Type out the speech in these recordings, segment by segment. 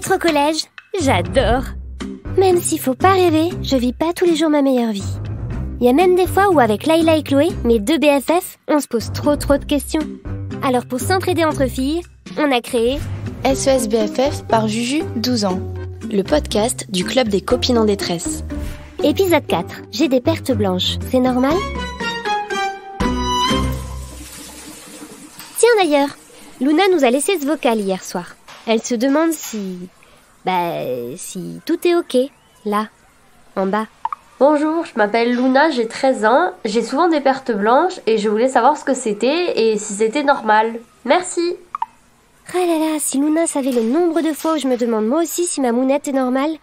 Être au collège, j'adore. Même s'il faut pas rêver, je vis pas tous les jours ma meilleure vie. Il y a même des fois où avec Layla et Chloé, mes deux BFF, on se pose trop de questions. Alors pour s'entraider entre filles, on a créé SOS BFF par Juju, 12 ans. Le podcast du club des copines en détresse. Épisode 4, j'ai des pertes blanches, c'est normal? Tiens d'ailleurs, Luna nous a laissé ce vocal hier soir. Elle se demande si tout est ok, là, en bas. Bonjour, je m'appelle Luna, j'ai 13 ans, j'ai souvent des pertes blanches et je voulais savoir ce que c'était et si c'était normal. Merci. Ah là là, si Luna savait le nombre de fois où je me demande moi aussi si ma mounette est normale.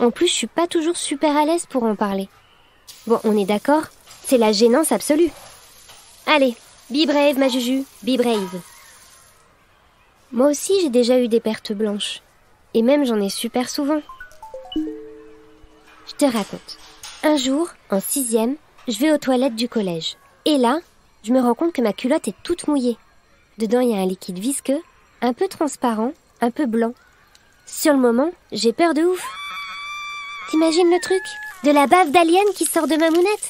En plus, je suis pas toujours super à l'aise pour en parler. Bon, on est d'accord, c'est la gênance absolue. Allez, be brave ma Juju, be brave. Moi aussi j'ai déjà eu des pertes blanches. Et même j'en ai super souvent. Je te raconte. Un jour, en 6e, je vais aux toilettes du collège. Et là, je me rends compte que ma culotte est toute mouillée. Dedans, il y a un liquide visqueux, un peu transparent, un peu blanc. Sur le moment, j'ai peur de ouf. T'imagines le truc? De la bave d'alien qui sort de ma mounette.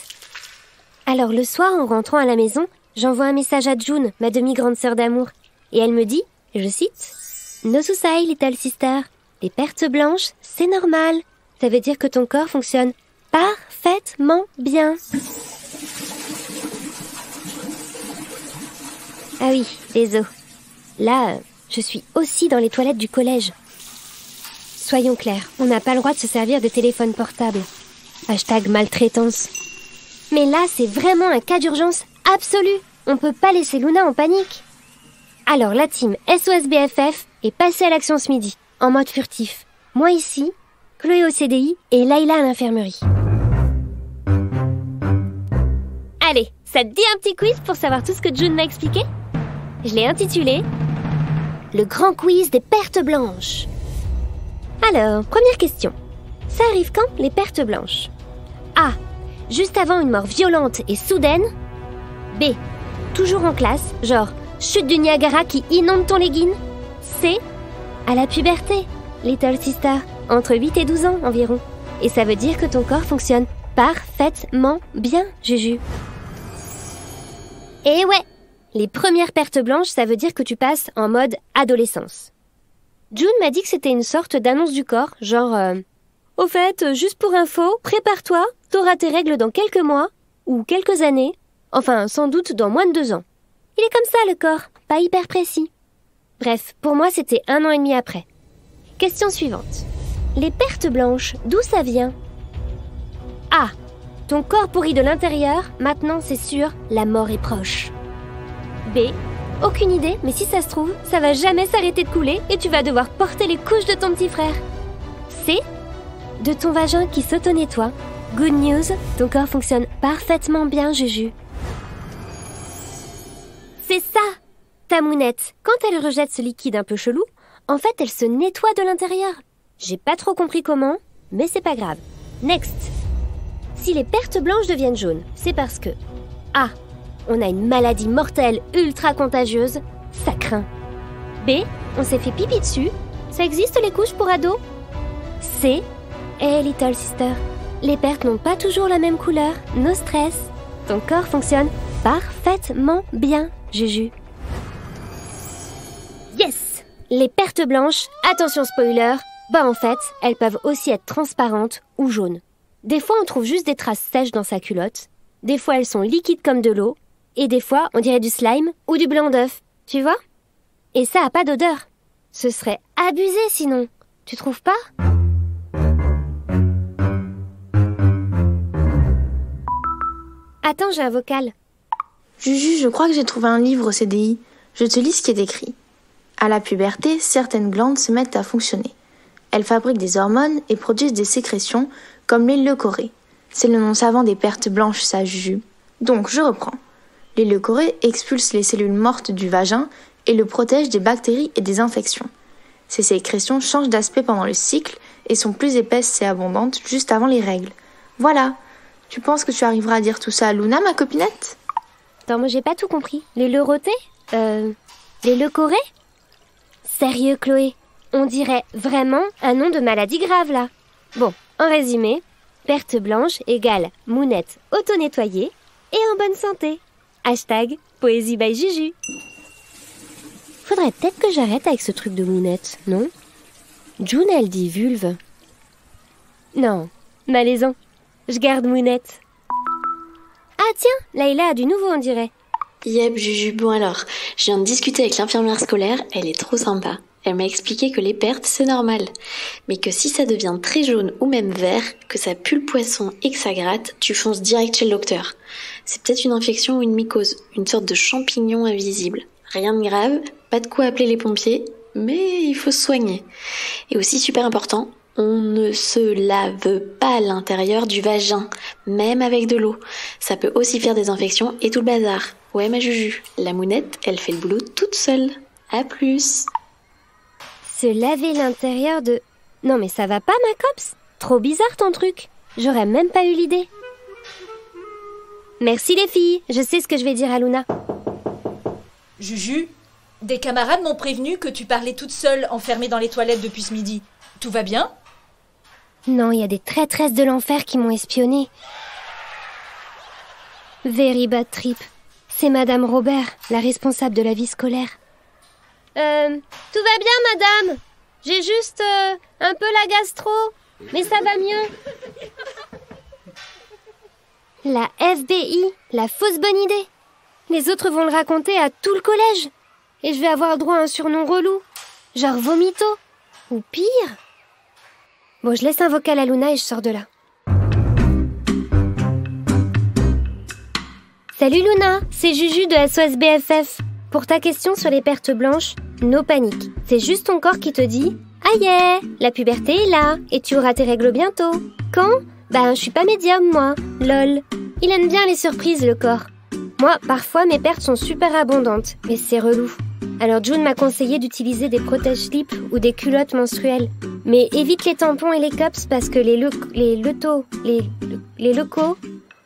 Alors le soir, en rentrant à la maison, j'envoie un message à June, ma demi-grande sœur d'amour. Et elle me dit, je cite, « No suicide, little sister. Les pertes blanches, c'est normal. Ça veut dire que ton corps fonctionne parfaitement bien. » Ah oui, les os. Là, je suis aussi dans les toilettes du collège. Soyons clairs, on n'a pas le droit de se servir de téléphone portable. Hashtag maltraitance. Mais là, c'est vraiment un cas d'urgence absolu. On peut pas laisser Luna en panique. Alors la team SOS BFF est passée à l'action ce midi, en mode furtif. Moi ici, Chloé au CDI et Layla à l'infirmerie. Allez, ça te dit un petit quiz pour savoir tout ce que June m'a expliqué? Je l'ai intitulé « Le grand quiz des pertes blanches ». Alors, première question. Ça arrive quand, les pertes blanches? A. Juste avant une mort violente et soudaine. B. Toujours en classe, genre chute du Niagara qui inonde ton legging. C. À la puberté, little sister, entre 8 et 12 ans environ. Et ça veut dire que ton corps fonctionne parfaitement bien, Juju. Et ouais, les premières pertes blanches, ça veut dire que tu passes en mode adolescence. June m'a dit que c'était une sorte d'annonce du corps, genre au fait, juste pour info, prépare-toi, t'auras tes règles dans quelques mois, ou quelques années, enfin sans doute dans moins de 2 ans. Il est comme ça le corps, pas hyper précis. Bref, pour moi c'était 1 an et demi après. Question suivante. Les pertes blanches, d'où ça vient? A. Ton corps pourrit de l'intérieur, maintenant c'est sûr, la mort est proche. B. Aucune idée, mais si ça se trouve, ça va jamais s'arrêter de couler et tu vas devoir porter les couches de ton petit frère. C. De ton vagin qui s'auto-nettoie. Good news, ton corps fonctionne parfaitement bien, Juju. C'est ça, ta mounette. Quand elle rejette ce liquide un peu chelou, en fait, elle se nettoie de l'intérieur. J'ai pas trop compris comment, mais c'est pas grave. Next. Si les pertes blanches deviennent jaunes, c'est parce que A. On a une maladie mortelle ultra contagieuse, ça craint. B. On s'est fait pipi dessus, ça existe les couches pour ados. C. Hey little sister, les pertes n'ont pas toujours la même couleur, no stress. Ton corps fonctionne parfaitement bien, Juju. Yes! Les pertes blanches, attention spoiler, en fait, elles peuvent aussi être transparentes ou jaunes. Des fois, on trouve juste des traces sèches dans sa culotte. Des fois, elles sont liquides comme de l'eau. Et des fois, on dirait du slime ou du blanc d'œuf, tu vois? Et ça a pas d'odeur. Ce serait abusé sinon. Tu trouves pas? Attends, j'ai un vocal. Juju, je crois que j'ai trouvé un livre au CDI. Je te lis ce qui est écrit. À la puberté, certaines glandes se mettent à fonctionner. Elles fabriquent des hormones et produisent des sécrétions comme les leucorrhées. C'est le nom savant des pertes blanches, ça, Juju. Donc, je reprends. Les leucorrhées expulsent les cellules mortes du vagin et le protègent des bactéries et des infections. Ces sécrétions changent d'aspect pendant le cycle et sont plus épaisses et abondantes juste avant les règles. Voilà. Tu penses que tu arriveras à dire tout ça à Luna, ma copinette? Attends, moi j'ai pas tout compris. Les leurothées? Les leucorrhées? Sérieux, Chloé? On dirait vraiment un nom de maladie grave là. Bon, en résumé, perte blanche égale mounette auto-nettoyée et en bonne santé. Hashtag Poésie by Juju. Faudrait peut-être que j'arrête avec ce truc de mounette, non? June, elle dit vulve. Non, malaisant. Je garde mounette. Ah tiens, Layla a du nouveau on dirait. Yep, Juju, bon alors, je viens de discuter avec l'infirmière scolaire, elle est trop sympa. Elle m'a expliqué que les pertes, c'est normal. Mais que si ça devient très jaune ou même vert, que ça pue le poisson et que ça gratte, tu fonces direct chez le docteur. C'est peut-être une infection ou une mycose, une sorte de champignon invisible. Rien de grave, pas de quoi appeler les pompiers, mais il faut se soigner. Et aussi super important, on ne se lave pas l'intérieur du vagin, même avec de l'eau. Ça peut aussi faire des infections et tout le bazar. Ouais ma Juju, la mounette, elle fait le boulot toute seule. À plus. Se laver l'intérieur de... Non mais ça va pas ma copse? Trop bizarre ton truc. J'aurais même pas eu l'idée. Merci les filles, je sais ce que je vais dire à Luna. Juju, des camarades m'ont prévenu que tu parlais toute seule, enfermée dans les toilettes depuis ce midi. Tout va bien? Non, il y a des traîtresses de l'enfer qui m'ont espionnée. Very bad trip. C'est Madame Robert, la responsable de la vie scolaire. Tout va bien, madame. J'ai juste un peu la gastro, mais ça va mieux. La FBI, la fausse bonne idée. Les autres vont le raconter à tout le collège. Et je vais avoir droit à un surnom relou, genre Vomito, ou pire. Bon, je laisse un vocal à Luna et je sors de là. Salut Luna, c'est Juju de SOS BFF. Pour ta question sur les pertes blanches, no panique. C'est juste ton corps qui te dit « Ah yeah, la puberté est là et tu auras tes règles bientôt. » Quand? Ben, je suis pas médium, moi. Lol. Il aime bien les surprises, le corps. Moi, parfois, mes pertes sont super abondantes, mais c'est relou. Alors June m'a conseillé d'utiliser des protège-slips ou des culottes menstruelles. Mais évite les tampons et les cups parce que les locaux...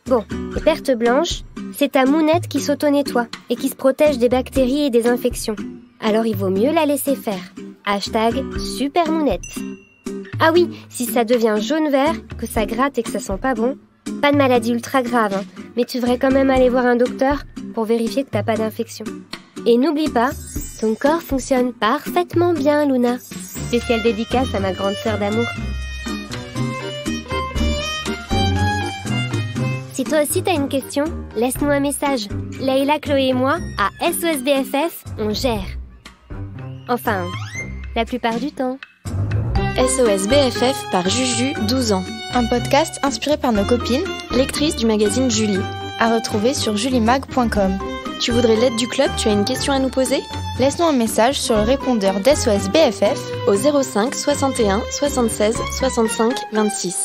Bon, les pertes blanches, c'est ta mounette qui s'auto-nettoie et qui se protège des bactéries et des infections. Alors il vaut mieux la laisser faire. Hashtag super mounette. Ah oui, si ça devient jaune-vert, que ça gratte et que ça sent pas bon, pas de maladie ultra grave, hein, mais tu devrais quand même aller voir un docteur pour vérifier que t'as pas d'infection. Et n'oublie pas, ton corps fonctionne parfaitement bien, Luna. Spéciale dédicace à ma grande sœur d'amour. Si toi aussi t'as une question, laisse-nous un message. Layla, Chloé et moi, à SOS BFF, on gère. Enfin, la plupart du temps. SOS BFF par Juju, 12 ans. Un podcast inspiré par nos copines, Lectrice du magazine Julie. à retrouver sur julimag.com. Tu voudrais l'aide du club? Tu as une question à nous poser? Laisse-nous un message sur le répondeur d'SOS BFF au 05 61 76 65 26.